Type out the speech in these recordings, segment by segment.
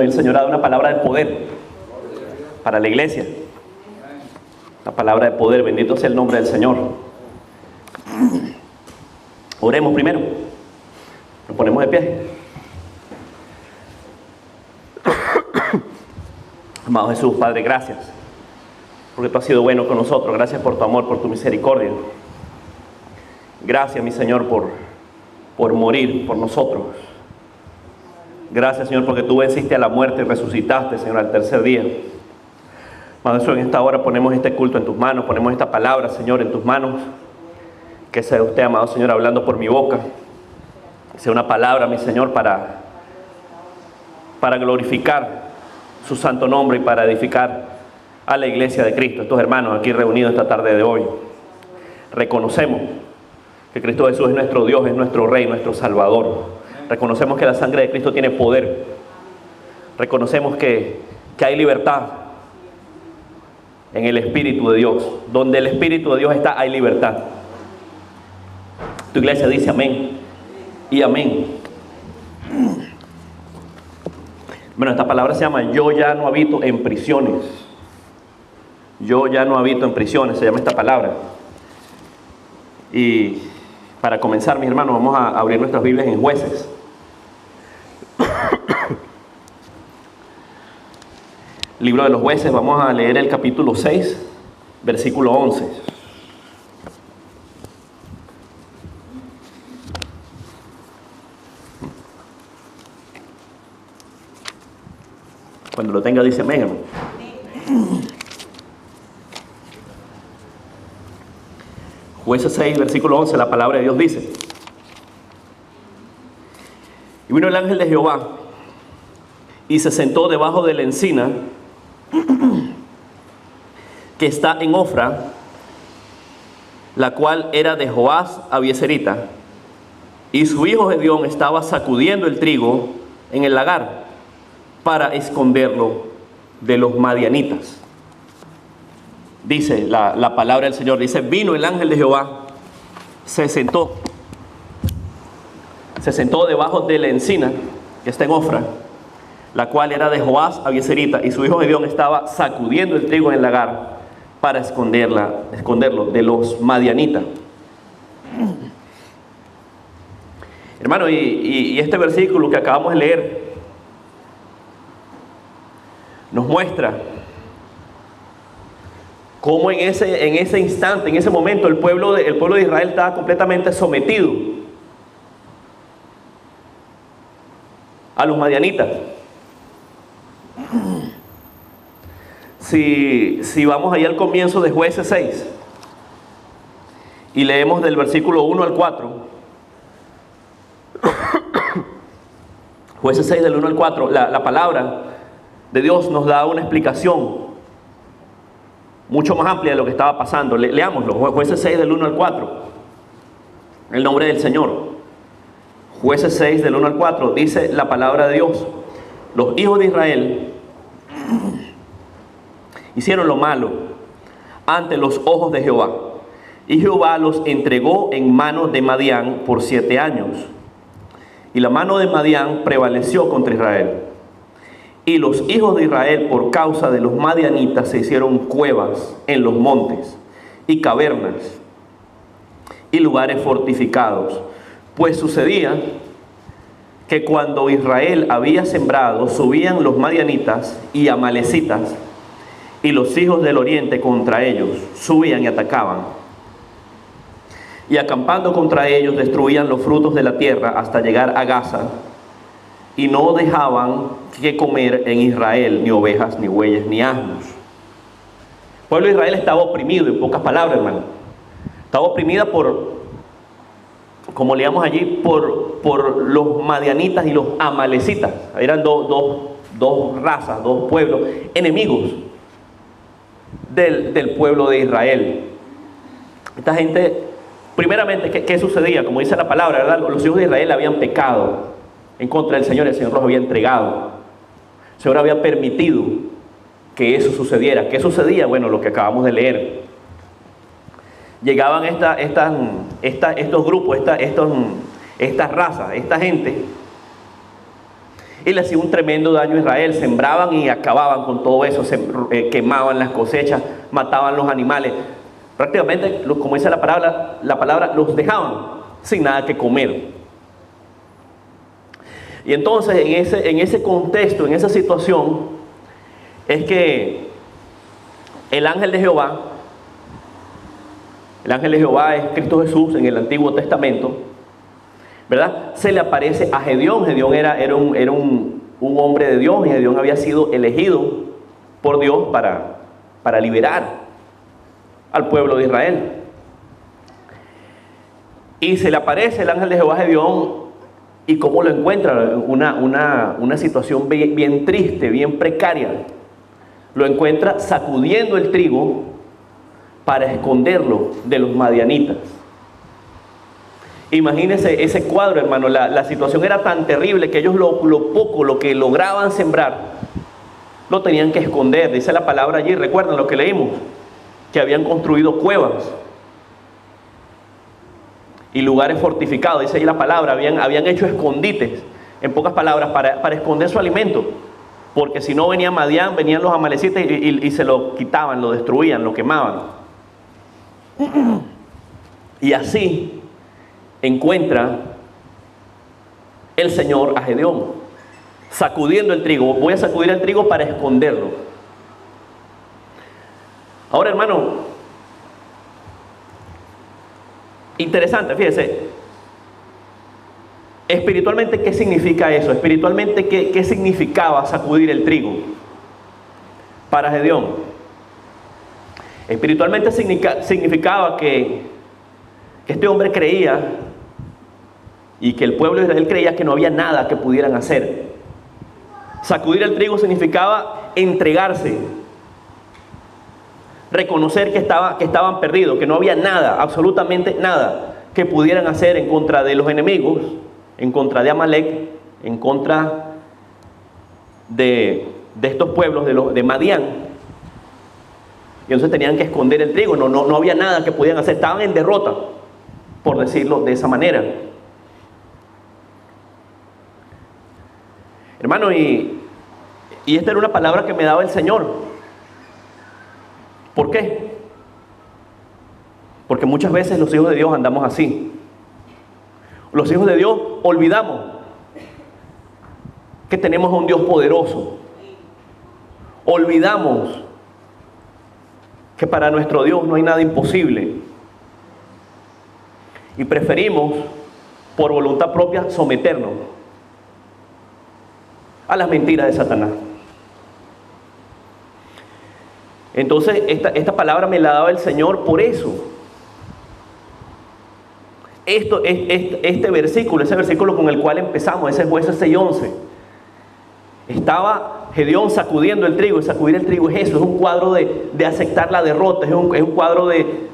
el Señor ha dado una palabra de poder para la iglesia. La palabra de poder, bendito sea el nombre del Señor. Oremos primero. Nos ponemos de pie. Amado Jesús, Padre, gracias. Porque tú has sido bueno con nosotros. Gracias por tu amor, por tu misericordia. Gracias, mi Señor, por morir por nosotros. Gracias, Señor, porque tú venciste a la muerte y resucitaste, Señor, al tercer día. Amado Jesús, en esta hora ponemos este culto en tus manos, ponemos esta palabra, Señor, en tus manos. Que sea usted, amado Señor, hablando por mi boca. Que sea una palabra, mi Señor, para glorificar su santo nombre y para edificar a la iglesia de Cristo. Estos hermanos aquí reunidos esta tarde de hoy. Reconocemos que Cristo Jesús es nuestro Dios, es nuestro Rey, nuestro Salvador. Reconocemos que la sangre de Cristo tiene poder. Reconocemos que hay libertad en el Espíritu de Dios. Donde el Espíritu de Dios está, hay libertad. Tu iglesia dice amén y amén. Bueno, esta palabra se llama yo ya no habito en prisiones. Yo ya no habito en prisiones, se llama esta palabra. Y para comenzar, mis hermanos, vamos a abrir nuestras Biblias en Jueces. Libro de los Jueces, vamos a leer el capítulo 6, versículo 11. Cuando lo tenga dice amén, hermano. Jueces 6, versículo 11, la palabra de Dios dice: y vino el ángel de Jehová y se sentó debajo de la encina que está en Ofra, la cual era de Joás Abieserita, y su hijo Gedeón estaba sacudiendo el trigo en el lagar para esconderlo de los madianitas. Dice la palabra del Señor, dice: vino el ángel de Jehová, se sentó debajo de la encina que está en Ofra, la cual era de Joás Abieserita, y su hijo Gedeón estaba sacudiendo el trigo en el lagar para esconderlo de los madianitas. Hermano, y este versículo que acabamos de leer nos muestra cómo en ese instante, en ese momento, el pueblo de Israel estaba completamente sometido a los madianitas. Si vamos ahí al comienzo de Jueces 6 y leemos del versículo 1 al 4, Jueces 6 del 1 al 4, la palabra de Dios nos da una explicación mucho más amplia de lo que estaba pasando. Leámoslo, Jueces 6 del 1 al 4, el nombre del Señor. Jueces 6 del 1 al 4 dice la palabra de Dios: los hijos de Israel hicieron lo malo ante los ojos de Jehová, y Jehová los entregó en manos de Madián por 7 años. Y la mano de Madián prevaleció contra Israel. Y los hijos de Israel, por causa de los madianitas, se hicieron cuevas en los montes y cavernas y lugares fortificados. Pues sucedía que cuando Israel había sembrado, subían los madianitas y amalecitas, y los hijos del oriente contra ellos subían y atacaban. Y acampando contra ellos, destruían los frutos de la tierra hasta llegar a Gaza, y no dejaban que comer en Israel ni ovejas, ni bueyes, ni asnos. El pueblo de Israel estaba oprimido, en pocas palabras, hermano. Estaba oprimida como leíamos allí, por los madianitas y los amalecitas. Eran dos razas, dos pueblos enemigos del pueblo de Israel. Esta gente, primeramente, ¿qué sucedía? Como dice la palabra, ¿verdad? Los hijos de Israel habían pecado en contra del Señor. El Señor los había entregado. El Señor había permitido que eso sucediera. ¿Qué sucedía? Bueno, lo que acabamos de leer. Llegaban estos grupos, estas razas, esta gente, y le hacía un tremendo daño a Israel. Sembraban y acababan con todo eso, quemaban las cosechas, mataban los animales. Prácticamente, como dice la palabra, los dejaban sin nada que comer. Y entonces en ese contexto, en esa situación, es que el ángel de Jehová es Cristo Jesús en el Antiguo Testamento, ¿verdad? Se le aparece a Gedeón. Gedeón era un hombre de Dios, y Gedeón había sido elegido por Dios para liberar al pueblo de Israel. Y se le aparece el ángel de Jehová a Gedeón, y cómo lo encuentra, una situación bien triste, bien precaria. Lo encuentra sacudiendo el trigo para esconderlo de los madianitas. Imagínense ese cuadro, hermano. La situación era tan terrible que ellos lo que lograban sembrar, lo tenían que esconder. Dice la palabra allí, recuerdan lo que leímos, que habían construido cuevas y lugares fortificados. Dice ahí la palabra, habían hecho escondites, en pocas palabras, para esconder su alimento, porque si no venía Madián, venían los amalecitas y se lo quitaban, lo destruían, lo quemaban. Y así encuentra el Señor a Gedeón sacudiendo el trigo. Voy a sacudir el trigo para esconderlo. Ahora, hermano, interesante, fíjese. Espiritualmente, ¿qué significa eso? Espiritualmente, ¿qué significaba sacudir el trigo para Gedeón? Espiritualmente significaba que este hombre creía, y que el pueblo de Israel creía, que no había nada que pudieran hacer. Sacudir el trigo significaba entregarse, reconocer que estaban perdidos, que no había nada, absolutamente nada que pudieran hacer en contra de los enemigos, en contra de Amalek, en contra de estos pueblos de Madián. Y entonces tenían que esconder el trigo. No había nada que pudieran hacer, estaban en derrota, por decirlo de esa manera. Hermano, y esta era una palabra que me daba el Señor. ¿Por qué? Porque muchas veces los hijos de Dios andamos así. Los hijos de Dios olvidamos que tenemos a un Dios poderoso. Olvidamos que para nuestro Dios no hay nada imposible. Y preferimos, por voluntad propia, someternos a las mentiras de Satanás. Entonces, esta palabra me la daba el Señor por eso. Este versículo, ese versículo con el cual empezamos, ese es Jueces 6:11. Estaba Gedeón sacudiendo el trigo, y sacudir el trigo es eso, es un cuadro de aceptar la derrota, es un cuadro de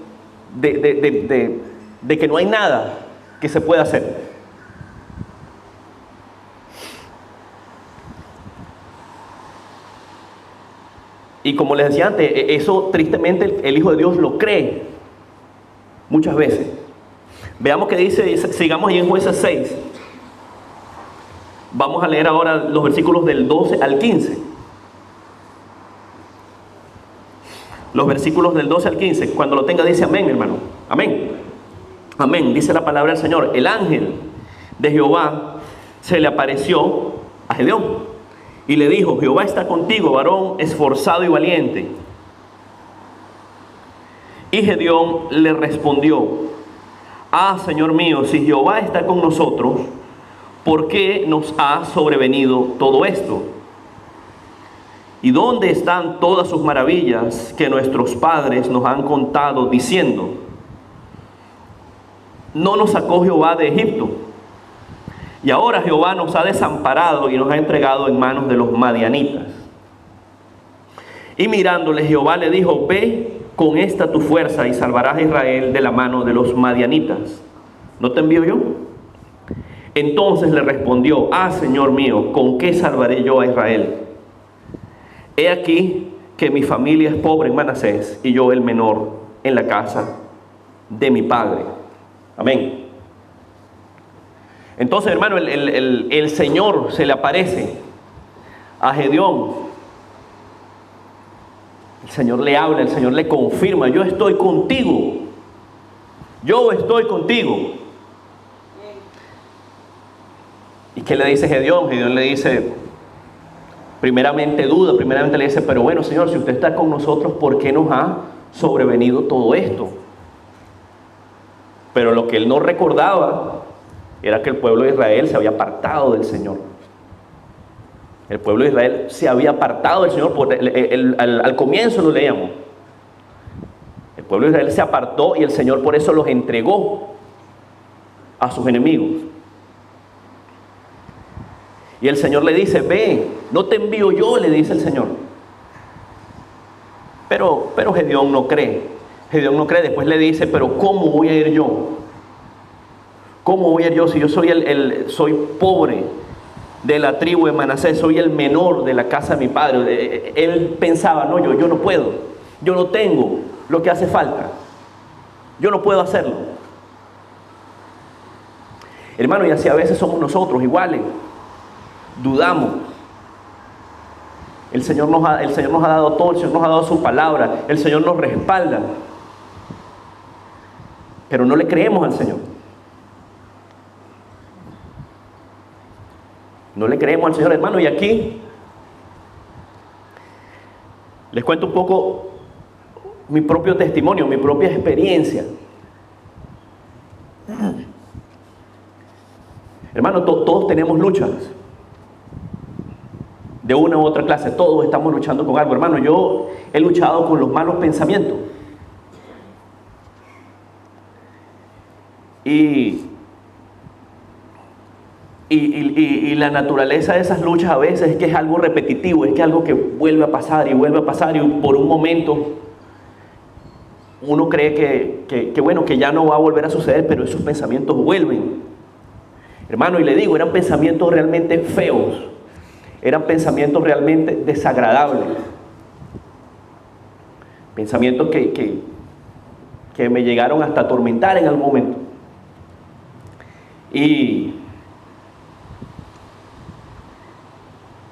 que no hay nada que se pueda hacer. Y como les decía antes, eso tristemente el Hijo de Dios lo cree muchas veces. Veamos qué dice, sigamos ahí en Jueces 6. Vamos a leer ahora los versículos del 12 al 15. Los versículos del 12 al 15. Cuando lo tenga dice amén, hermano. Amén. Amén. Dice la palabra del Señor. El ángel de Jehová se le apareció a Gedeón y le dijo: Jehová está contigo, varón esforzado y valiente. Y Gedeón le respondió: Ah, Señor mío, si Jehová está con nosotros, ¿por qué nos ha sobrevenido todo esto? ¿Y dónde están todas sus maravillas que nuestros padres nos han contado, diciendo: ¿no nos sacó Jehová de Egipto? Y ahora Jehová nos ha desamparado y nos ha entregado en manos de los madianitas. Y mirándole, Jehová le dijo: ve con esta tu fuerza y salvarás a Israel de la mano de los madianitas. ¿No te envío yo? Entonces le respondió: ah, Señor mío, ¿con qué salvaré yo a Israel? He aquí que mi familia es pobre en Manasés, y yo el menor en la casa de mi padre. Amén. Entonces, hermano, el Señor se le aparece a Gedeón. El Señor le habla, el Señor le confirma: yo estoy contigo. Yo estoy contigo. ¿Y qué le dice Gedeón? Gedeón le dice, primeramente duda, primeramente le dice: pero bueno, Señor, si usted está con nosotros, ¿por qué nos ha sobrevenido todo esto? Pero lo que él no recordaba era que el pueblo de Israel se había apartado del Señor. El pueblo de Israel se había apartado del Señor. Al comienzo lo leíamos. El pueblo de Israel se apartó y el Señor por eso los entregó a sus enemigos. Y el Señor le dice: ve, no te envío yo, le dice el Señor. Pero Gedeón no cree. Gedeón no cree. Después le dice: pero ¿cómo voy a ir yo? ¿Cómo voy a ir yo si yo soy pobre de la tribu de Manasés, soy el menor de la casa de mi padre? Él pensaba: no, yo no puedo, yo no tengo lo que hace falta, yo no puedo hacerlo. Hermano, y así a veces somos nosotros iguales, dudamos. El Señor nos ha dado todo, el Señor nos ha dado su palabra, el Señor nos respalda, pero no le creemos al Señor. No le creemos al Señor, hermano. Y aquí les cuento un poco mi propio testimonio, mi propia experiencia. Hermano, todos tenemos luchas de una u otra clase. Todos estamos luchando con algo. Hermano, yo he luchado con los malos pensamientos. Y la naturaleza de esas luchas a veces es que es algo repetitivo, es que es algo que vuelve a pasar y vuelve a pasar, y por un momento uno cree que bueno, que ya no va a volver a suceder, pero esos pensamientos vuelven. Hermano, y le digo, eran pensamientos realmente feos, eran pensamientos realmente desagradables, pensamientos que me llegaron hasta atormentar en algún momento. Y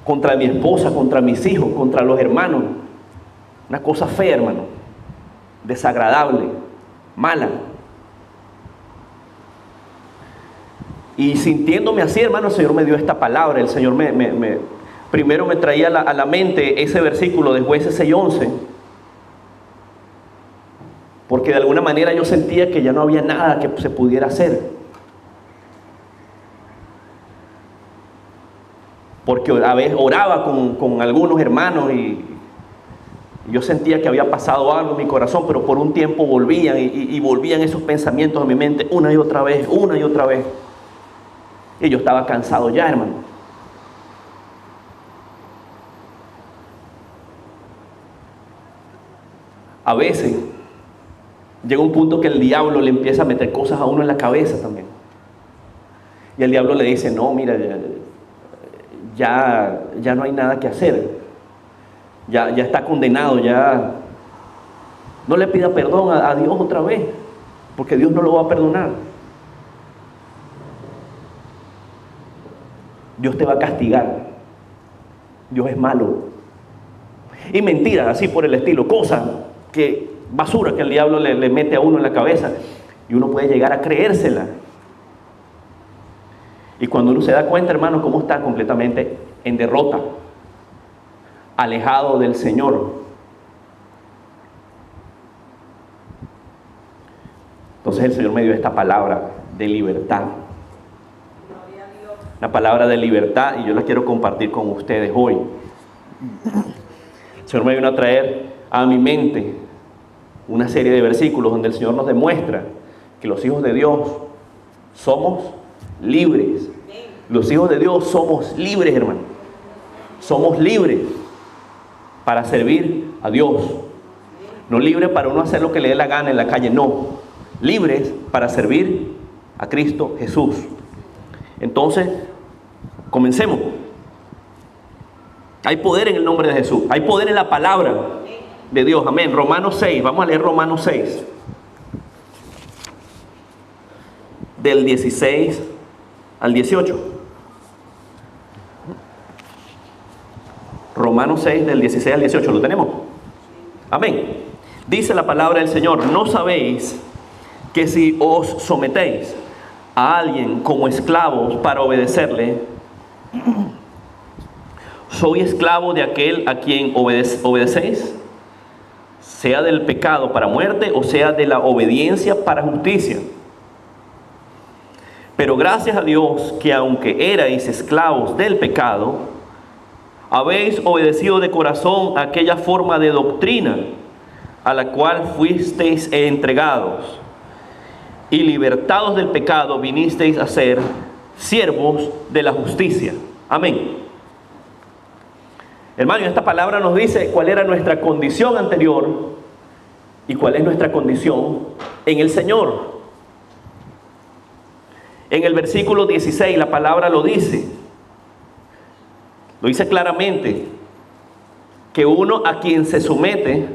contra mi esposa, contra mis hijos, contra los hermanos. Una cosa fea, hermano. Desagradable, mala. Y sintiéndome así, hermano, el Señor me dio esta palabra. El Señor primero me traía a la mente ese versículo de Jueces 6:11. Porque de alguna manera yo sentía que ya no había nada que se pudiera hacer. Porque a veces oraba con algunos hermanos y yo sentía que había pasado algo en mi corazón, pero por un tiempo volvían y volvían esos pensamientos a mi mente una y otra vez, una y otra vez. Y yo estaba cansado ya, hermano. A veces llega un punto que el diablo le empieza a meter cosas a uno en la cabeza también. Y el diablo le dice: no, mira, ya no hay nada que hacer, ya está condenado, ya no le pida perdón a Dios otra vez, porque Dios no lo va a perdonar. Dios te va a castigar, Dios es malo. Y mentiras así por el estilo, cosas basura que el diablo le mete a uno en la cabeza, y uno puede llegar a creérsela. Y cuando uno se da cuenta, hermano, cómo está completamente en derrota, alejado del Señor. Entonces el Señor me dio esta palabra de libertad. Una palabra de libertad, y yo la quiero compartir con ustedes hoy. El Señor me vino a traer a mi mente una serie de versículos donde el Señor nos demuestra que los hijos de Dios somos libres. Los hijos de Dios somos libres, hermano. Somos libres para servir a Dios. No libres para uno hacer lo que le dé la gana en la calle, no. Libres para servir a Cristo Jesús. Entonces, comencemos. Hay poder en el nombre de Jesús. Hay poder en la palabra de Dios. Amén. Romanos 6. Vamos a leer Romanos 6. Del 16 al 18. Romanos 6 del 16 al 18, ¿lo tenemos? Amén. Dice la palabra del Señor: ¿no sabéis que si os sometéis a alguien como esclavos para obedecerle, soy esclavo de aquel a quien obedecéis, sea del pecado para muerte o sea de la obediencia para justicia? Pero gracias a Dios que aunque erais esclavos del pecado, habéis obedecido de corazón a aquella forma de doctrina a la cual fuisteis entregados, y libertados del pecado vinisteis a ser siervos de la justicia. Amén. Hermano, esta palabra nos dice cuál era nuestra condición anterior y cuál es nuestra condición en el Señor. En el versículo 16 la palabra lo dice claramente, que uno a quien se somete,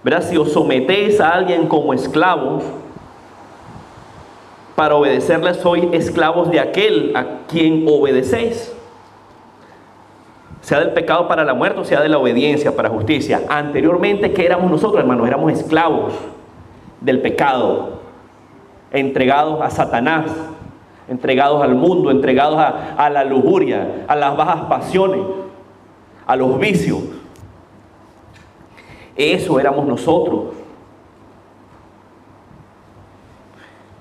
¿verdad? Si os sometéis a alguien como esclavos para obedecerle, sois esclavos de aquel a quien obedecéis, sea del pecado para la muerte o sea de la obediencia para justicia. Anteriormente, ¿qué éramos nosotros, hermanos? Éramos esclavos del pecado, entregados a Satanás, entregados al mundo, entregados a la lujuria, a las bajas pasiones, a los vicios. Eso éramos nosotros.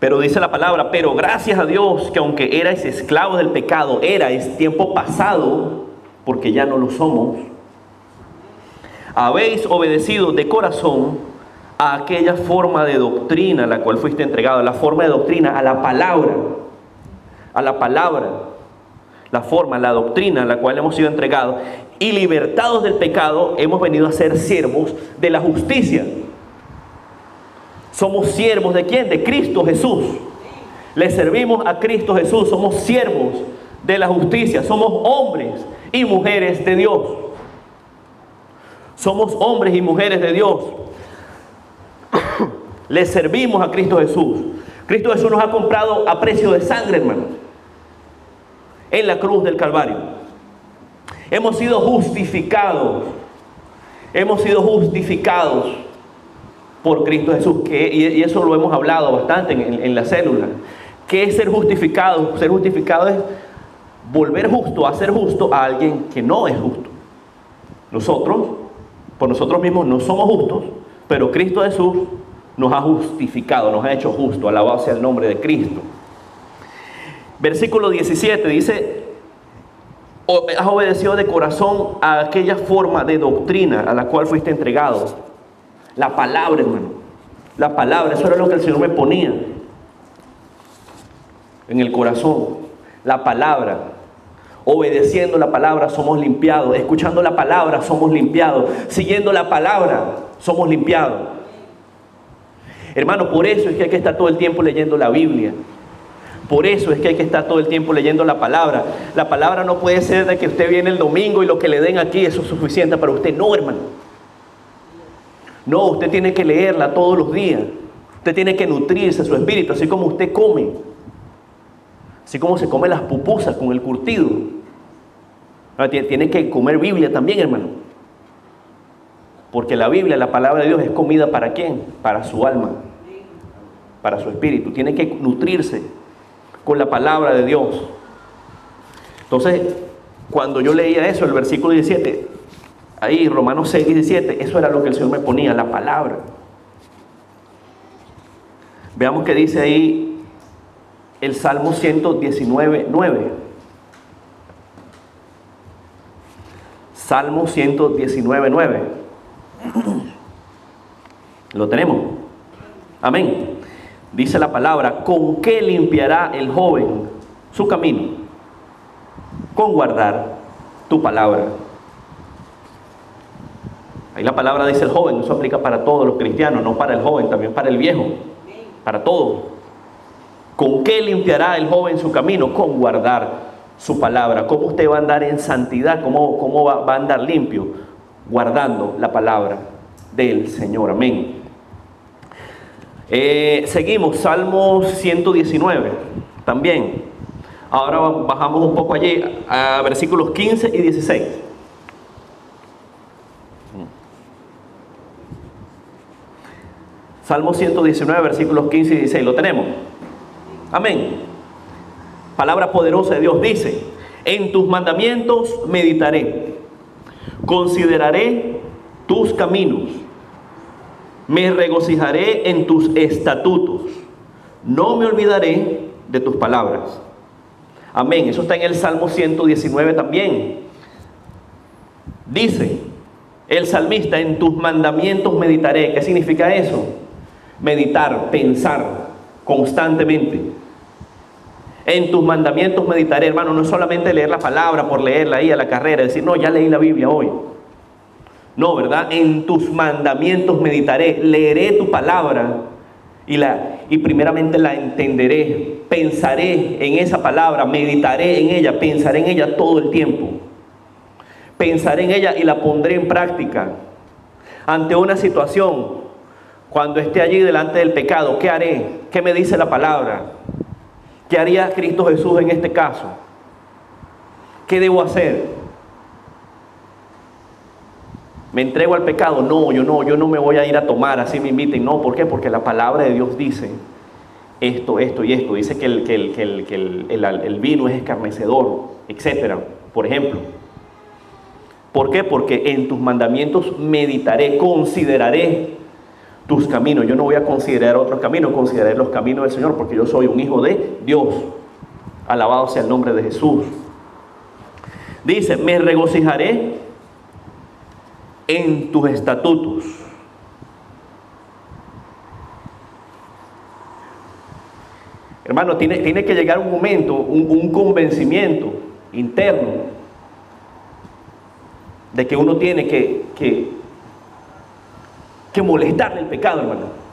Pero dice la palabra: pero gracias a Dios que aunque erais esclavos del pecado, erais tiempo pasado, porque ya no lo somos, habéis obedecido de corazón a aquella forma de doctrina a la cual fuiste entregado. La forma de doctrina, a la palabra, la forma, la doctrina a la cual hemos sido entregados, y libertados del pecado, hemos venido a ser siervos de la justicia. Somos siervos ¿de quién? De Cristo Jesús. Le servimos a Cristo Jesús. Somos siervos de la justicia. Somos hombres y mujeres de Dios. Somos hombres y mujeres de Dios. Le servimos a Cristo Jesús. Cristo Jesús nos ha comprado a precio de sangre, hermano, en la cruz del Calvario. Hemos sido justificados. Hemos sido justificados por Cristo Jesús, y eso lo hemos hablado bastante en la célula. ¿Qué es ser justificado? Ser justificado es volver justo, hacer justo a alguien que no es justo. Nosotros, por nosotros mismos, no somos justos, pero Cristo Jesús nos ha justificado, nos ha hecho justo. Alabado sea el nombre de Cristo. Versículo 17 dice: has obedecido de corazón a aquella forma de doctrina a la cual fuiste entregado. La palabra, hermano, la palabra, eso era lo que el Señor me ponía en el corazón. La palabra, obedeciendo la palabra somos limpiados, escuchando la palabra somos limpiados, siguiendo la palabra somos limpiados. Hermano, por eso es que hay que estar todo el tiempo leyendo la Biblia. Por eso es que hay que estar todo el tiempo leyendo la palabra. La palabra no puede ser de que usted viene el domingo y lo que le den aquí eso es suficiente para usted. No, hermano. No, usted tiene que leerla todos los días. Usted tiene que nutrirse su espíritu, así como usted come. Así como se come las pupusas con el curtido. Tiene que comer Biblia también, hermano. Porque la Biblia, la palabra de Dios, es comida ¿para quién? Para su alma, para su espíritu. Tiene que nutrirse con la palabra de Dios. Entonces, cuando yo leía eso, el versículo 17, ahí, Romanos 6, 17, eso era lo que el Señor me ponía, la palabra. Veamos qué dice ahí el Salmo 119, 9. Salmo 119, 9. ¿Lo tenemos? Amén. Dice la palabra: ¿con qué limpiará el joven su camino? Con guardar tu palabra. Ahí la palabra dice el joven, eso aplica para todos los cristianos, no para el joven, también para el viejo, para todos. ¿Con qué limpiará el joven su camino? Con guardar su palabra. ¿Cómo usted va a andar en santidad? ¿Cómo va a andar limpio? Guardando la palabra del Señor. Amén. Seguimos, Salmo 119, también. Ahora bajamos un poco allí a versículos 15 y 16. Salmo 119, versículos 15 y 16. ¿Lo tenemos? Amén. Palabra poderosa de Dios dice: en tus mandamientos meditaré, consideraré tus caminos, me regocijaré en tus estatutos, no me olvidaré de tus palabras. Amén. Eso está en el Salmo 119 también. Dice el salmista: en tus mandamientos meditaré. ¿Qué significa eso? Meditar, pensar constantemente. En tus mandamientos meditaré, hermano. No es solamente leer la palabra por leerla ahí a la carrera, decir, no, ya leí la Biblia hoy. No, ¿verdad? En tus mandamientos meditaré, leeré tu palabra y primeramente la entenderé, pensaré en esa palabra, meditaré en ella, pensaré en ella todo el tiempo. Pensaré en ella y la pondré en práctica. Ante una situación, cuando esté allí delante del pecado, ¿qué haré? ¿Qué me dice la palabra? ¿Qué haría Cristo Jesús en este caso? ¿Qué debo hacer? ¿Me entrego al pecado? No, yo no me voy a ir a tomar, así me inviten. No, ¿por qué? Porque la palabra de Dios dice esto y esto. Dice que el vino es escarnecedor, etcétera, por ejemplo. ¿Por qué? Porque en tus mandamientos meditaré, consideraré tus caminos. Yo no voy a considerar otros caminos, consideraré los caminos del Señor, porque yo soy un hijo de Dios. Alabado sea el nombre de Jesús. Dice, me regocijaré en tus estatutos. Hermano, tiene que llegar un momento, un convencimiento interno de que uno tiene que molestarle el pecado, hermano.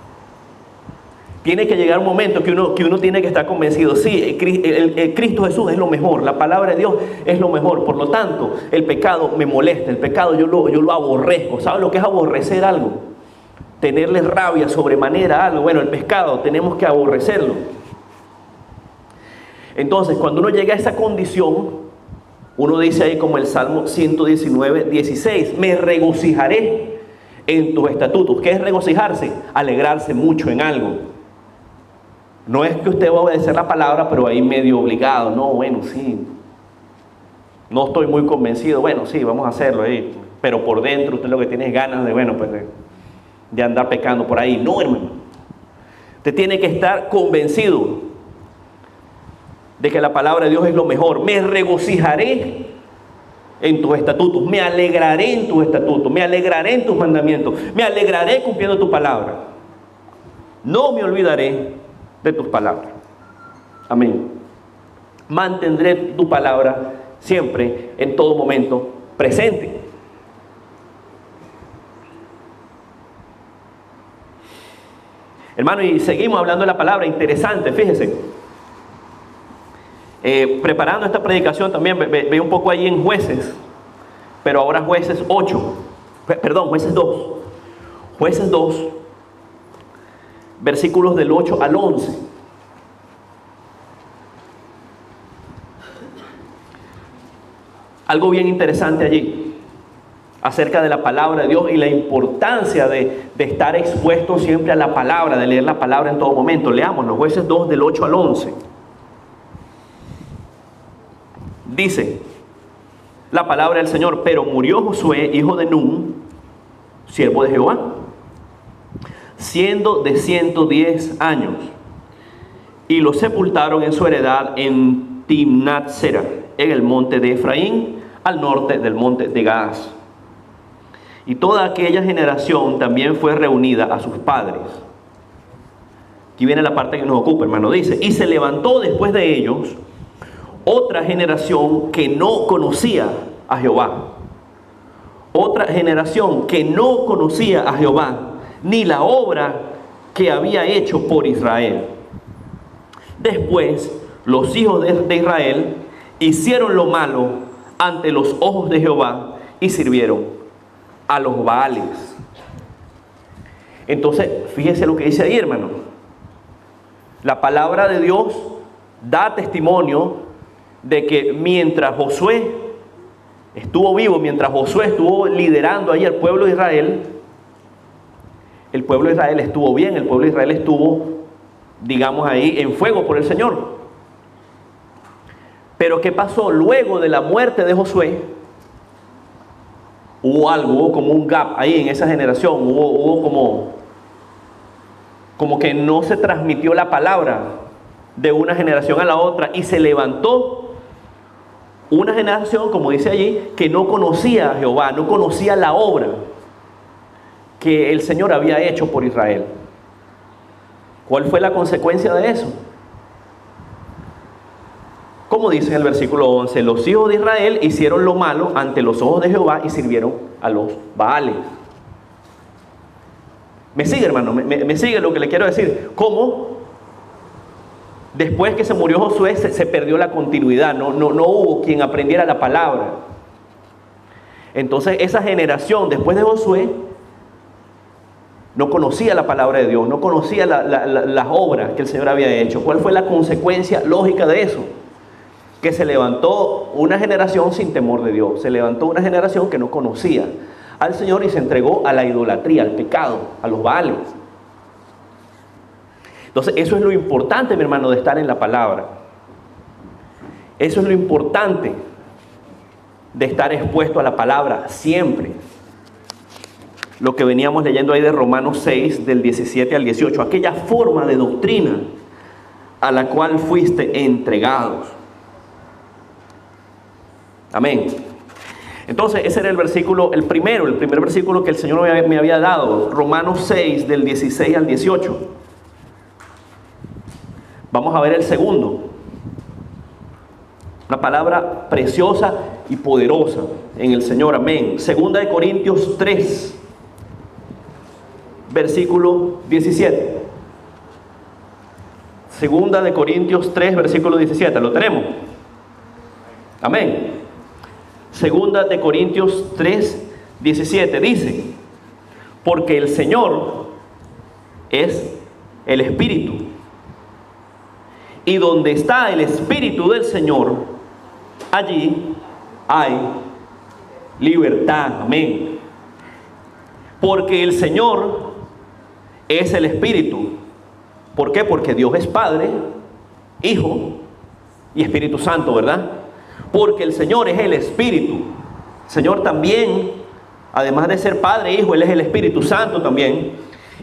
Tiene que llegar un momento que uno tiene que estar convencido. Sí, el Cristo Jesús es lo mejor, la palabra de Dios es lo mejor. Por lo tanto, el pecado me molesta, el pecado yo lo aborrezco. ¿Sabe lo que es aborrecer algo? Tenerle rabia sobremanera a algo. Bueno, el pecado tenemos que aborrecerlo. Entonces, cuando uno llega a esa condición, uno dice ahí como el Salmo 119, 16, me regocijaré en tus estatutos. ¿Qué es regocijarse? Alegrarse mucho en algo. No es que usted va a obedecer la palabra, pero ahí medio obligado. No, bueno, sí. No estoy muy convencido. Bueno, sí, vamos a hacerlo ahí. Pero por dentro usted lo que tiene es ganas de, bueno, pues de andar pecando por ahí. No, hermano. Usted tiene que estar convencido de que la palabra de Dios es lo mejor. Me regocijaré en tus estatutos, me alegraré en tus estatutos, me alegraré en tus mandamientos, me alegraré cumpliendo tu palabra. No me olvidaré de tus palabras. Amén. Mantendré tu palabra siempre, en todo momento, presente. Hermano, y seguimos hablando de la palabra. Interesante, fíjese. Preparando esta predicación también ve un poco ahí en Jueces, pero ahora Jueces 8, perdón, Jueces 2. Jueces 2, versículos del 8 al 11. Algo bien interesante allí, acerca de la palabra de Dios y la importancia de estar expuesto siempre a la palabra, de leer la palabra en todo momento. Leámoslo, Jueces 2 del 8 al 11. Dice la palabra del Señor: pero murió Josué, hijo de Nun, siervo de Jehová, siendo de 110 años, y lo sepultaron en su heredad en Timnat-Sera, en el monte de Efraín, al norte del monte de Gaas. Y toda aquella generación también fue reunida a sus padres. Aquí viene la parte que nos ocupa, hermano. Dice, y se levantó después de ellos otra generación que no conocía a Jehová. Otra generación que no conocía a Jehová, ni la obra que había hecho por Israel. Después, los hijos de Israel hicieron lo malo ante los ojos de Jehová y sirvieron a los Baales. Entonces, fíjese lo que dice ahí, hermano. La palabra de Dios da testimonio de que mientras Josué estuvo vivo, mientras Josué estuvo liderando ahí al pueblo de Israel, el pueblo de Israel estuvo bien, el pueblo de Israel estuvo, digamos, ahí en fuego por el Señor. Pero ¿qué pasó? Luego de la muerte de Josué, hubo como un gap ahí en esa generación, hubo como que no se transmitió la palabra de una generación a la otra, y se levantó una generación, como dice allí, que no conocía a Jehová, no conocía la obra que el Señor había hecho por Israel. ¿Cuál fue la consecuencia de eso? Como dice en el versículo 11, los hijos de Israel hicieron lo malo ante los ojos de Jehová y sirvieron a los Baales. ¿Me sigue, hermano? ¿Me sigue lo que le quiero decir? ¿Cómo? Después que se murió Josué se perdió la continuidad, no hubo quien aprendiera la palabra. Entonces esa generación después de Josué no conocía la palabra de Dios, no conocía las obras que el Señor había hecho. ¿Cuál fue la consecuencia lógica de eso? Que se levantó una generación sin temor de Dios, se levantó una generación que no conocía al Señor y se entregó a la idolatría, al pecado, a los Baales. Entonces eso es lo importante, mi hermano, de estar en la palabra. Eso es lo importante de estar expuesto a la palabra siempre. Lo que veníamos leyendo ahí de Romanos 6, del 17 al 18, aquella forma de doctrina a la cual fuiste entregados. Amén. Entonces ese era el versículo, el primer versículo que el Señor me había dado, Romanos 6, del 16 al 18. Vamos a ver el segundo. Una palabra preciosa y poderosa en el Señor. Amén. Segunda de Corintios 3, versículo 17. Segunda de Corintios 3, versículo 17. ¿Lo tenemos? Amén. Segunda de Corintios 3, 17 dice: porque el Señor es el Espíritu, y donde está el Espíritu del Señor, allí hay libertad. Amén. Porque el Señor es el Espíritu. ¿Por qué? Porque Dios es Padre, Hijo y Espíritu Santo, ¿verdad? Porque el Señor es el Espíritu. El Señor también, además de ser Padre, Hijo, Él es el Espíritu Santo también.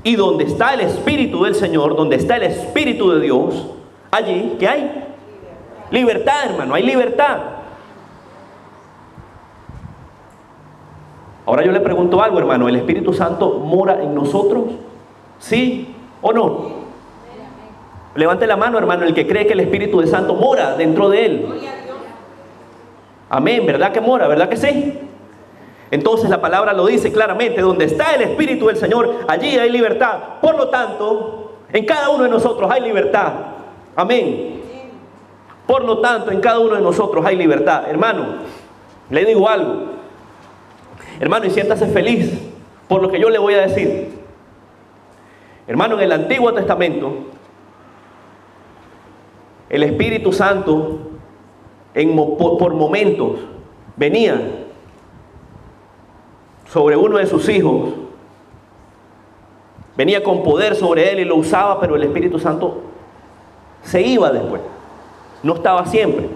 Y donde está el Espíritu del Señor, donde está el Espíritu de Dios, allí, ¿qué hay? Libertad, hermano, hay libertad. Ahora yo le pregunto algo, hermano, ¿el Espíritu Santo mora en nosotros? ¿Sí o no? Levante la mano, hermano, el que cree que el Espíritu Santo mora dentro de él. Amén, ¿verdad que mora? ¿Verdad que sí? Entonces la palabra lo dice claramente: donde está el Espíritu del Señor, allí hay libertad. Por lo tanto, en cada uno de nosotros hay libertad. Amén. Por lo tanto, en cada uno de nosotros hay libertad. Hermano, le digo algo, hermano, y siéntase feliz por lo que yo le voy a decir. Hermano, en el Antiguo Testamento, el Espíritu Santo por momentos venía sobre uno de sus hijos, venía con poder sobre él y lo usaba, pero el Espíritu Santo se iba después, no estaba siempre.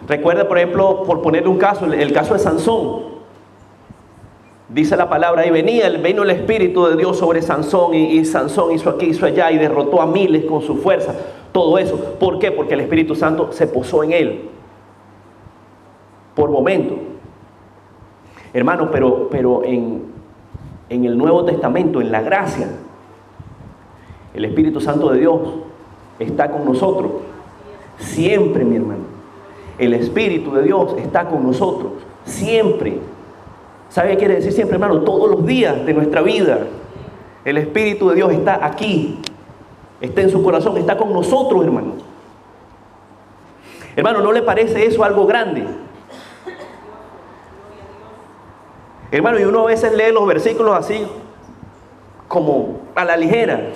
Recuerda, por ejemplo, por ponerle un caso, el caso de Sansón. Dice la palabra, y vino el Espíritu de Dios sobre Sansón, y Sansón hizo aquí, hizo allá, y derrotó a miles con su fuerza. Todo eso. ¿Por qué? Porque el Espíritu Santo se posó en él. Por momento. Hermano, pero en el Nuevo Testamento, en la gracia, el Espíritu Santo de Dios está con nosotros. Siempre, mi hermano. El Espíritu de Dios está con nosotros. Siempre. ¿Sabe qué quiere decir siempre, hermano? Todos los días de nuestra vida. El Espíritu de Dios está aquí. Está en su corazón, está con nosotros, hermano. Hermano, ¿no le parece eso algo grande? Hermano, y uno a veces lee los versículos así, como a la ligera.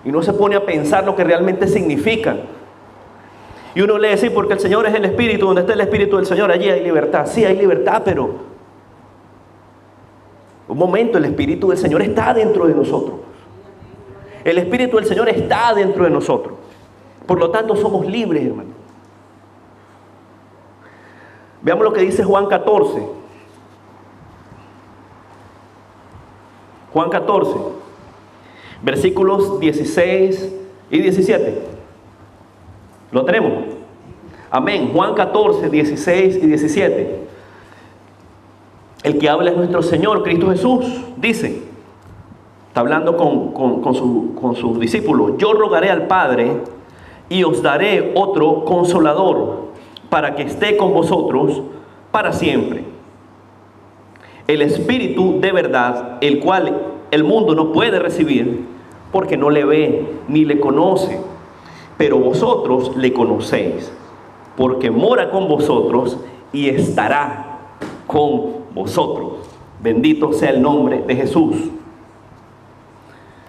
y no se pone a pensar lo que realmente significan. Y uno lee así, porque el Señor es el Espíritu, donde está el Espíritu del Señor, allí hay libertad. Sí, hay libertad, pero un momento, el Espíritu del Señor está dentro de nosotros. El Espíritu del Señor está dentro de nosotros. Por lo tanto, somos libres, hermano. Veamos lo que dice Juan 14. Juan 14, versículos 16 y 17. ¿Lo tenemos? Amén. Juan 14, 16 y 17. El que habla es nuestro Señor, Cristo Jesús. Dice, está hablando con sus discípulos: yo rogaré al Padre y os daré otro consolador para que esté con vosotros para siempre. El Espíritu de verdad, el cual el mundo no puede recibir porque no le ve ni le conoce. Pero vosotros le conocéis, porque mora con vosotros y estará con vosotros. Bendito sea el nombre de Jesús.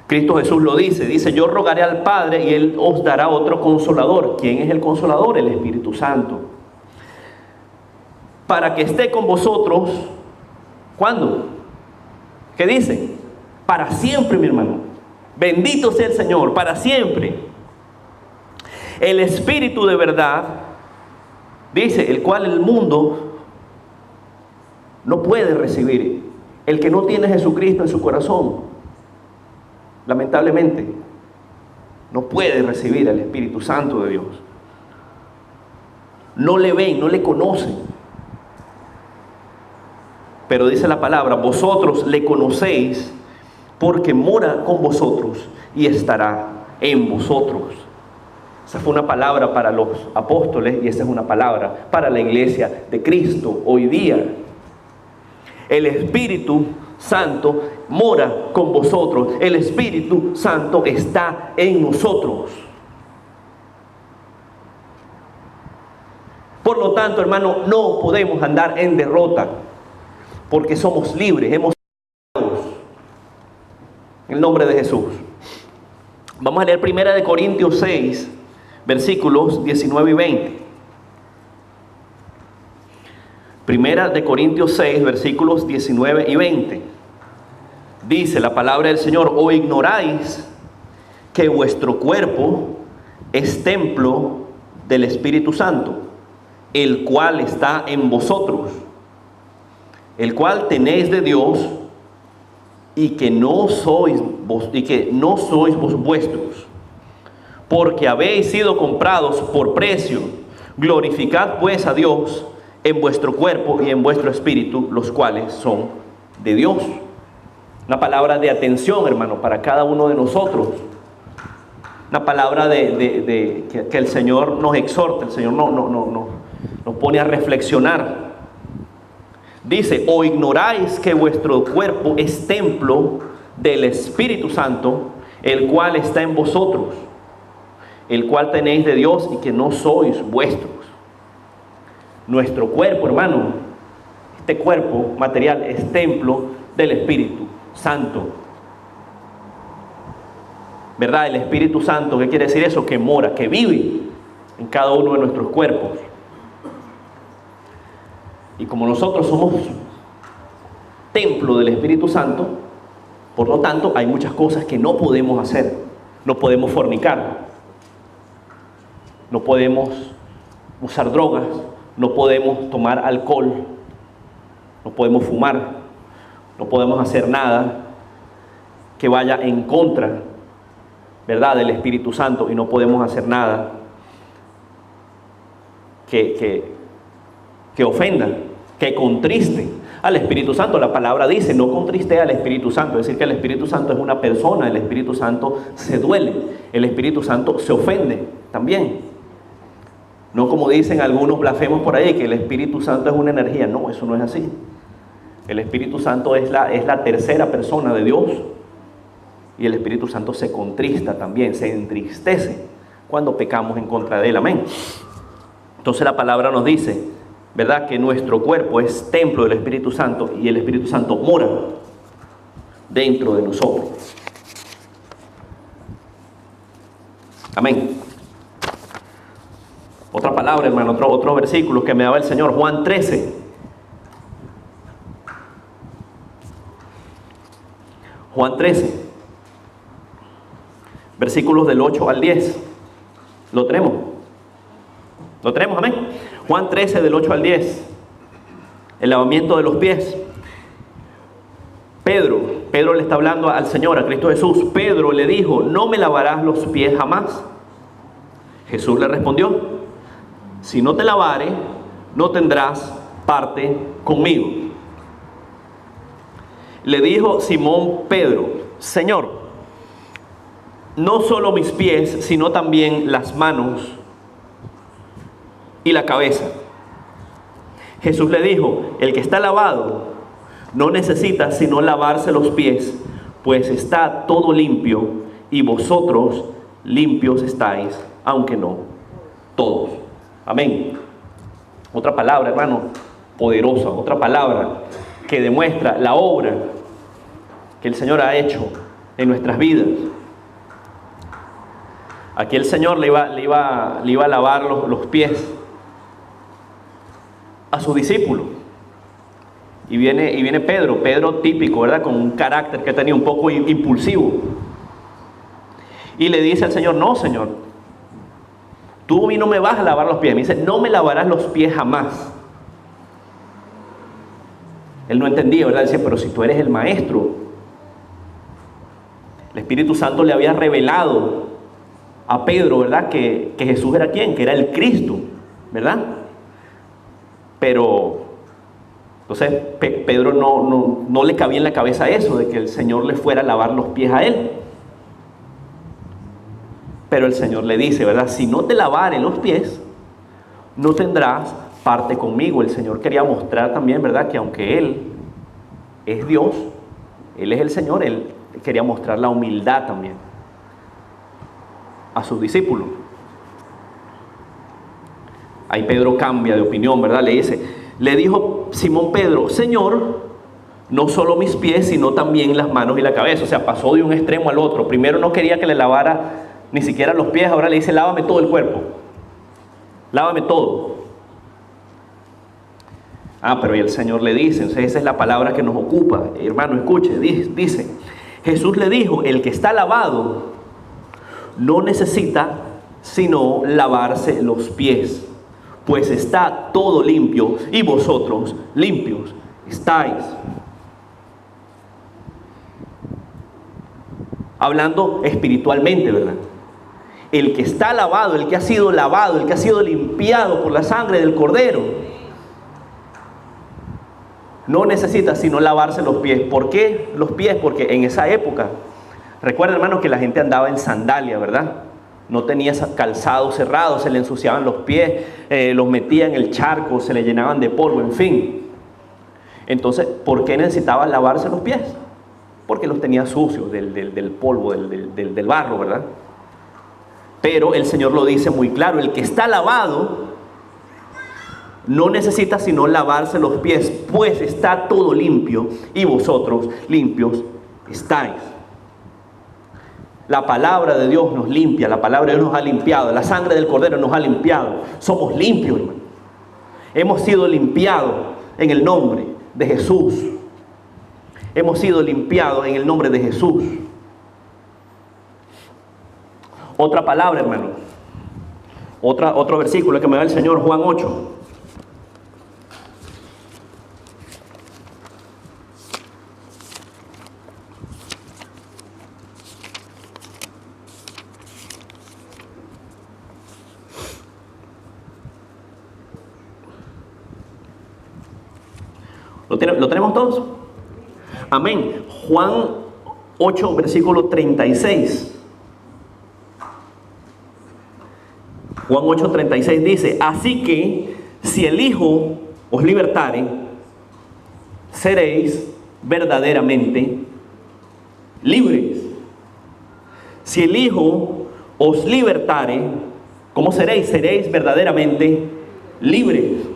Cristo Jesús lo dice, yo rogaré al Padre y Él os dará otro consolador. ¿Quién es el consolador? El Espíritu Santo. Para que esté con vosotros, ¿cuándo? ¿Qué dice? Para siempre, mi hermano. Bendito sea el Señor, para siempre. El Espíritu de verdad, dice, el cual el mundo no puede recibir. El que no tiene a Jesucristo en su corazón, lamentablemente, no puede recibir al Espíritu Santo de Dios. No le ven, no le conocen. Pero dice la palabra, vosotros le conocéis porque mora con vosotros y estará en vosotros. Esa fue una palabra para los apóstoles y esa es una palabra para la iglesia de Cristo hoy día. El Espíritu Santo mora con vosotros. El Espíritu Santo está en nosotros. Por lo tanto, hermano, no podemos andar en derrota porque somos libres, hemos sido salvos. En el nombre de Jesús. Vamos a leer 1 Corintios 6. Versículos 19 y 20. Primera de Corintios 6, versículos 19 y 20. Dice la palabra del Señor: ¿o ignoráis que vuestro cuerpo es templo del Espíritu Santo, el cual está en vosotros, el cual tenéis de Dios, y que no sois vos vuestros? Porque habéis sido comprados por precio. Glorificad pues a Dios en vuestro cuerpo y en vuestro espíritu, los cuales son de Dios. Una palabra de atención, hermano, para cada uno de nosotros. Una palabra que el Señor nos exhorta, el Señor nos pone a reflexionar. Dice: ¿o ignoráis que vuestro cuerpo es templo del Espíritu Santo, el cual está en vosotros, el cual tenéis de Dios, y que no sois vuestros? Nuestro cuerpo, hermano, este cuerpo material es templo del Espíritu Santo. ¿Verdad? El Espíritu Santo, ¿qué quiere decir eso? Que mora, que vive en cada uno de nuestros cuerpos. Y como nosotros somos templo del Espíritu Santo, por lo tanto, hay muchas cosas que no podemos hacer. No podemos fornicar, no podemos usar drogas, no podemos tomar alcohol, no podemos fumar, no podemos hacer nada que vaya en contra, ¿verdad?, del Espíritu Santo, y no podemos hacer nada que ofenda, que contriste al Espíritu Santo. La palabra dice: no contriste al Espíritu Santo. Es decir, que el Espíritu Santo es una persona. El Espíritu Santo se duele, el Espíritu Santo se ofende también. No como dicen algunos blasfemos por ahí, que el Espíritu Santo es una energía. No, eso no es así. El Espíritu Santo es la tercera persona de Dios, y el Espíritu Santo se contrista también, se entristece cuando pecamos en contra de él. Amén. Entonces la palabra nos dice, ¿verdad?, que nuestro cuerpo es templo del Espíritu Santo, y el Espíritu Santo mora dentro de nosotros. Amén. Otra palabra, hermano, otro versículo que me daba el Señor, Juan 13. Juan 13, versículos del 8 al 10. ¿Lo tenemos? ¿Lo tenemos? Amén. Juan 13, del 8 al 10. El lavamiento de los pies. Pedro le está hablando al Señor, a Cristo Jesús. Pedro le dijo: no me lavarás los pies jamás. Jesús le respondió: si no te lavare, no tendrás parte conmigo. Le dijo Simón Pedro: Señor, no solo mis pies, sino también las manos y la cabeza. Jesús le dijo: el que está lavado no necesita sino lavarse los pies, pues está todo limpio, y vosotros limpios estáis, aunque no todos. Amén. Otra palabra, hermano, poderosa, otra palabra que demuestra la obra que el Señor ha hecho en nuestras vidas. Aquí el Señor le iba a lavar los pies a sus discípulos. Y viene Pedro típico, ¿verdad? Con un carácter que tenía un poco impulsivo. Y le dice al Señor: no, Señor, tú a mí no me vas a lavar los pies. Me dice: no me lavarás los pies jamás. Él no entendía, ¿verdad? Dice: pero si tú eres el maestro. El Espíritu Santo le había revelado a Pedro, ¿verdad? Que Jesús era ¿quién? Que era el Cristo, ¿verdad? Pero entonces Pedro no le cabía en la cabeza eso, de que el Señor le fuera a lavar los pies a él. Pero el Señor le dice, ¿verdad? Si no te lavare los pies, no tendrás parte conmigo. El Señor quería mostrar también, ¿verdad? Que aunque Él es Dios, Él es el Señor, Él quería mostrar la humildad también a sus discípulos. Ahí Pedro cambia de opinión, ¿verdad? Le dijo Simón Pedro: Señor, no solo mis pies, sino también las manos y la cabeza. O sea, pasó de un extremo al otro. Primero no quería que le lavara ni siquiera los pies, ahora le dice: lávame todo el cuerpo, lávame todo. Pero y el Señor le dice, entonces esa es la palabra que nos ocupa, hermano, escuche, dice, Jesús le dijo: el que está lavado no necesita sino lavarse los pies, pues está todo limpio, y vosotros limpios estáis. Hablando espiritualmente, ¿verdad? El que está lavado, el que ha sido lavado, el que ha sido limpiado por la sangre del Cordero, no necesita sino lavarse los pies. ¿Por qué los pies? Porque en esa época, recuerden, hermanos, que la gente andaba en sandalia, ¿verdad? No tenía calzado cerrado, se le ensuciaban los pies, los metía en el charco, se le llenaban de polvo, en fin. Entonces, ¿por qué necesitaba lavarse los pies? Porque los tenía sucios del polvo, del barro, ¿verdad? Pero el Señor lo dice muy claro: el que está lavado no necesita sino lavarse los pies, pues está todo limpio, y vosotros limpios estáis. La palabra de Dios nos limpia, la palabra de Dios nos ha limpiado, la sangre del Cordero nos ha limpiado. Somos limpios, hermano. Hemos sido limpiados en el nombre de Jesús. Hemos sido limpiados en el nombre de Jesús. Otra palabra, hermano. Otro versículo que me da el Señor, Juan 8. ¿Lo tenemos todos? Amén. Juan 8, versículo 36. Juan 8, 36 dice: así que si el Hijo os libertare, seréis verdaderamente libres. Si el Hijo os libertare, ¿cómo seréis? Seréis verdaderamente libres.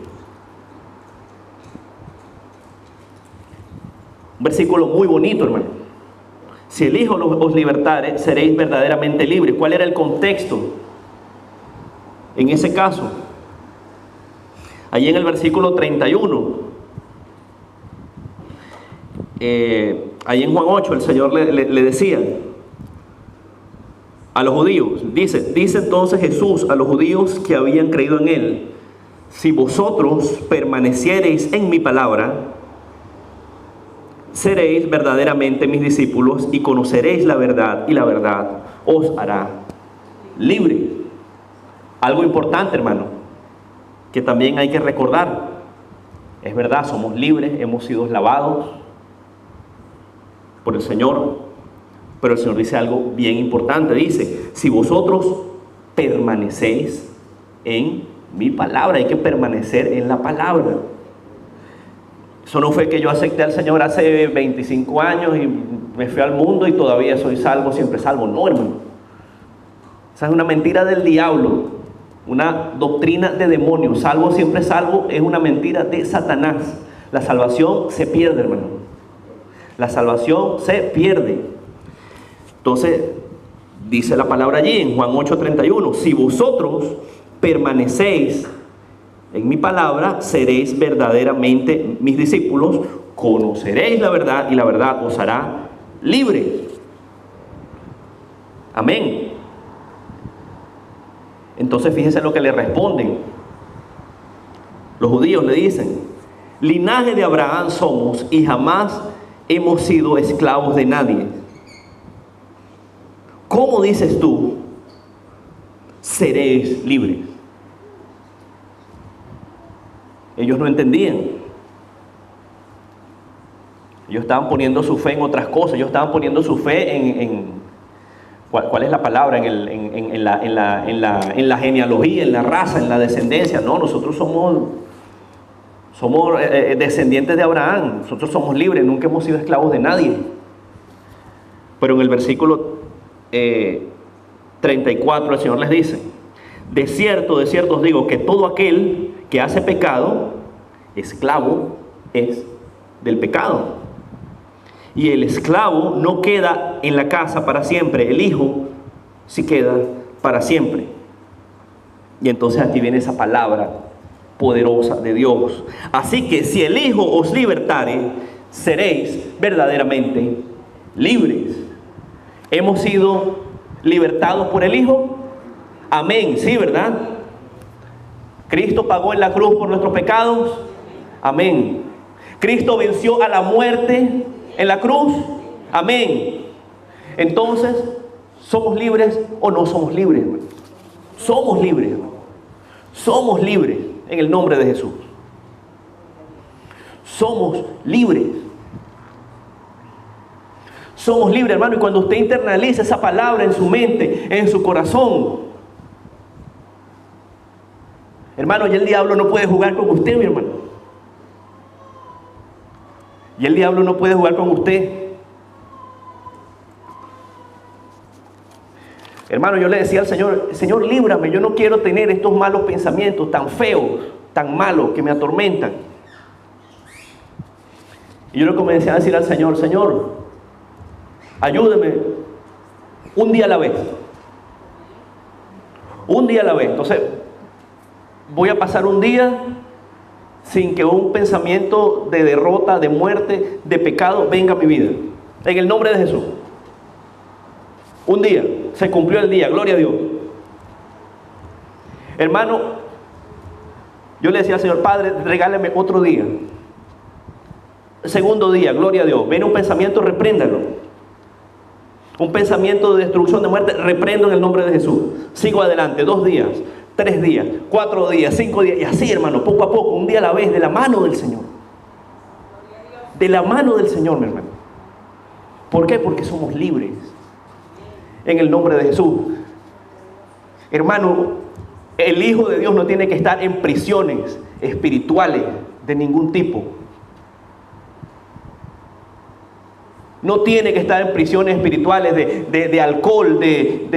Un versículo muy bonito, hermano. Si el Hijo os libertare, seréis verdaderamente libres. ¿Cuál era el contexto en ese caso? Allí en el versículo 31, ahí en Juan 8, el Señor le decía a los judíos, dice entonces Jesús a los judíos que habían creído en Él: si vosotros permaneciereis en mi palabra, seréis verdaderamente mis discípulos y conoceréis la verdad, y la verdad os hará libre. Algo importante, hermano, que también hay que recordar. Es verdad, somos libres, hemos sido lavados por el Señor, pero el Señor dice algo bien importante. Dice: si vosotros permanecéis en mi palabra. Hay que permanecer en la palabra. Eso no fue que yo acepté al Señor hace 25 años y me fui al mundo y todavía soy salvo, siempre salvo. No, hermano. Esa es una mentira del diablo, una doctrina de demonios. Salvo, siempre salvo, es una mentira de Satanás. La salvación se pierde, hermano. La salvación se pierde. Entonces, dice la palabra allí en Juan 8:31: si vosotros permanecéis en mi palabra, seréis verdaderamente mis discípulos, conoceréis la verdad y la verdad os hará libres. Amén. Entonces fíjense lo que le responden. Los judíos le dicen: linaje de Abraham somos y jamás hemos sido esclavos de nadie. ¿Cómo dices tú, seréis libres? Ellos no entendían. Ellos estaban poniendo su fe en otras cosas. Ellos estaban poniendo su fe en ¿cuál es la palabra? En la genealogía, en la raza, en la descendencia. No, nosotros somos descendientes de Abraham. Nosotros somos libres, nunca hemos sido esclavos de nadie. Pero en el versículo 34 el Señor les dice: de cierto os digo que todo aquel que hace pecado, esclavo es del pecado. Y el esclavo no queda en la casa para siempre, el hijo sí queda para siempre. Y entonces aquí viene esa palabra poderosa de Dios. Así que si el Hijo os libertare, seréis verdaderamente libres. ¿Hemos sido libertados por el Hijo? Amén, sí, ¿verdad? Cristo pagó en la cruz por nuestros pecados. Amén. Cristo venció a la muerte en la cruz. Amén. Entonces, ¿somos libres o no somos libres, hermano? Somos libres, hermano. Somos libres en el nombre de Jesús. Somos libres. Somos libres, hermano. Y cuando usted internaliza esa palabra en su mente, en su corazón, hermano, ya el diablo no puede jugar con usted, mi hermano. Y el diablo no puede jugar con usted. Hermano, yo le decía al Señor: Señor, líbrame, yo no quiero tener estos malos pensamientos tan feos, tan malos, que me atormentan. Y yo le comencé a decir al Señor: Señor, ayúdeme un día a la vez. Un día a la vez. Entonces, voy a pasar un día sin que un pensamiento de derrota, de muerte, de pecado venga a mi vida. En el nombre de Jesús. Un día. Se cumplió el día. Gloria a Dios. Hermano, yo le decía al Señor: Padre, regálame otro día. Segundo día. Gloria a Dios. Viene un pensamiento, repréndalo. Un pensamiento de destrucción, de muerte, reprendo en el nombre de Jesús. Sigo adelante. 2 días. 3 días, 4 días, 5 días, y así, hermano, poco a poco, un día a la vez, de la mano del Señor. De la mano del Señor, mi hermano. ¿Por qué? Porque somos libres. En el nombre de Jesús. Hermano, el Hijo de Dios no tiene que estar en prisiones espirituales de ningún tipo. No tiene que estar en prisiones espirituales de alcohol, de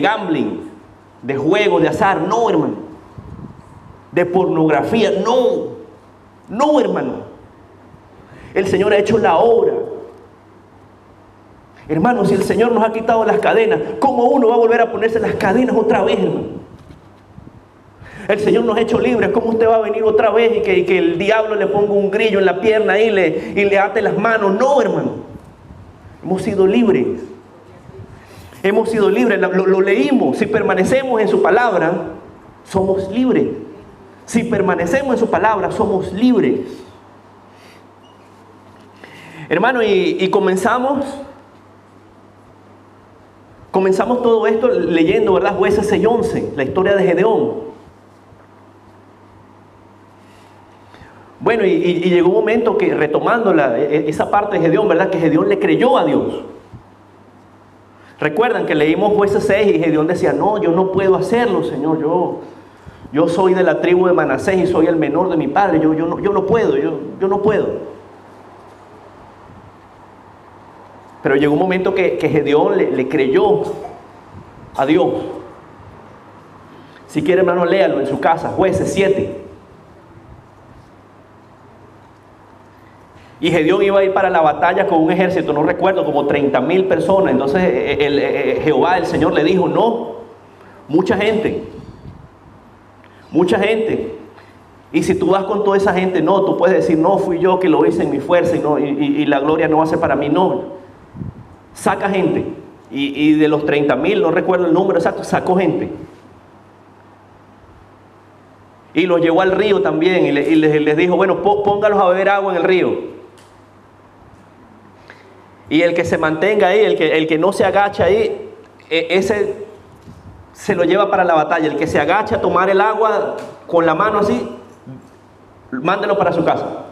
gambling, de juego, de azar. No, hermano. De pornografía. No, hermano. El Señor ha hecho la obra. Hermano, si el Señor nos ha quitado las cadenas, ¿cómo uno va a volver a ponerse las cadenas otra vez, hermano? El Señor nos ha hecho libres. ¿Cómo usted va a venir otra vez y que el diablo le ponga un grillo en la pierna y le ate las manos? No, hermano. Hemos sido libres. Hemos sido libres. Lo leímos. Si permanecemos en su palabra, somos libres. Si permanecemos en su palabra, somos libres. Hermano, y comenzamos todo esto leyendo, ¿verdad? Jueces 6:11, la historia de Gedeón. Bueno, y llegó un momento que, retomando esa parte de Gedeón, ¿verdad? Que Gedeón le creyó a Dios. Recuerdan que leímos Jueces 6 y Gedeón decía, no, yo no puedo hacerlo, Señor, yo soy de la tribu de Manasés y soy el menor de mi padre, yo no puedo. Pero llegó un momento que Gedeón le creyó a Dios. Si quiere, hermano, léalo en su casa, Jueces 7. Y Gedeón iba a ir para la batalla con un ejército, no recuerdo, como 30,000 personas. Entonces Jehová, el Señor, le dijo, no, mucha gente. Y si tú vas con toda esa gente, no, tú puedes decir, no, fui yo que lo hice en mi fuerza y la gloria no va a ser para mí, no. Saca gente. Y de los 30,000, no recuerdo el número exacto, sacó gente. Y los llevó al río también y les dijo, bueno, póngalos a beber agua en el río. Y el que se mantenga ahí, el que no se agacha ahí, ese se lo lleva para la batalla. El que se agacha a tomar el agua con la mano así, mándelo para su casa.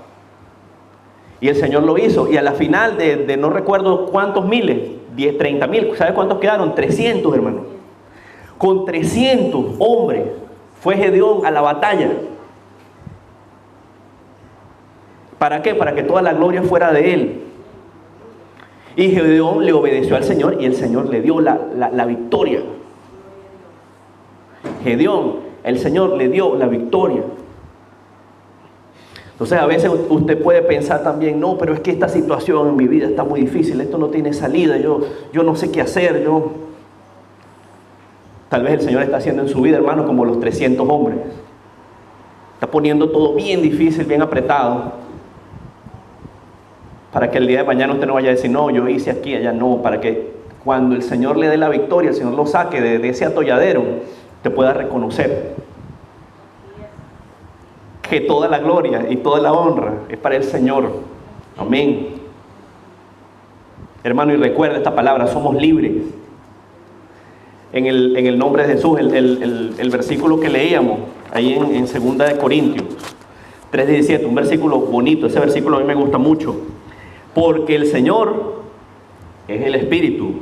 Y el Señor lo hizo. Y a la final de no recuerdo cuántos miles, 30,000, ¿sabe cuántos quedaron? 300, hermano. Con 300 hombres fue Gedeón a la batalla. ¿Para qué? Para que toda la gloria fuera de él. Y Gedeón le obedeció al Señor y el Señor le dio la victoria. Gedeón, el Señor le dio la victoria. Entonces a veces usted puede pensar también, no, pero es que esta situación en mi vida está muy difícil, esto no tiene salida, yo no sé qué hacer, Tal vez el Señor está haciendo en su vida, hermano, como los 300 hombres. Está poniendo todo bien difícil, bien apretado. Para que el día de mañana usted no vaya a decir, no, yo hice aquí, allá no. Para que cuando el Señor le dé la victoria, el Señor lo saque de ese atolladero, te pueda reconocer que toda la gloria y toda la honra es para el Señor. Amén. Hermano, y recuerda esta palabra, somos libres. En el nombre de Jesús, el versículo que leíamos ahí en 2 de Corintios 3:17, un versículo bonito, ese versículo a mí me gusta mucho. Porque el Señor es el Espíritu.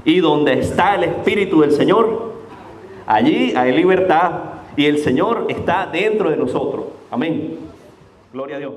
Y donde está el Espíritu del Señor, allí hay libertad. Y el Señor está dentro de nosotros. Amén. Gloria a Dios.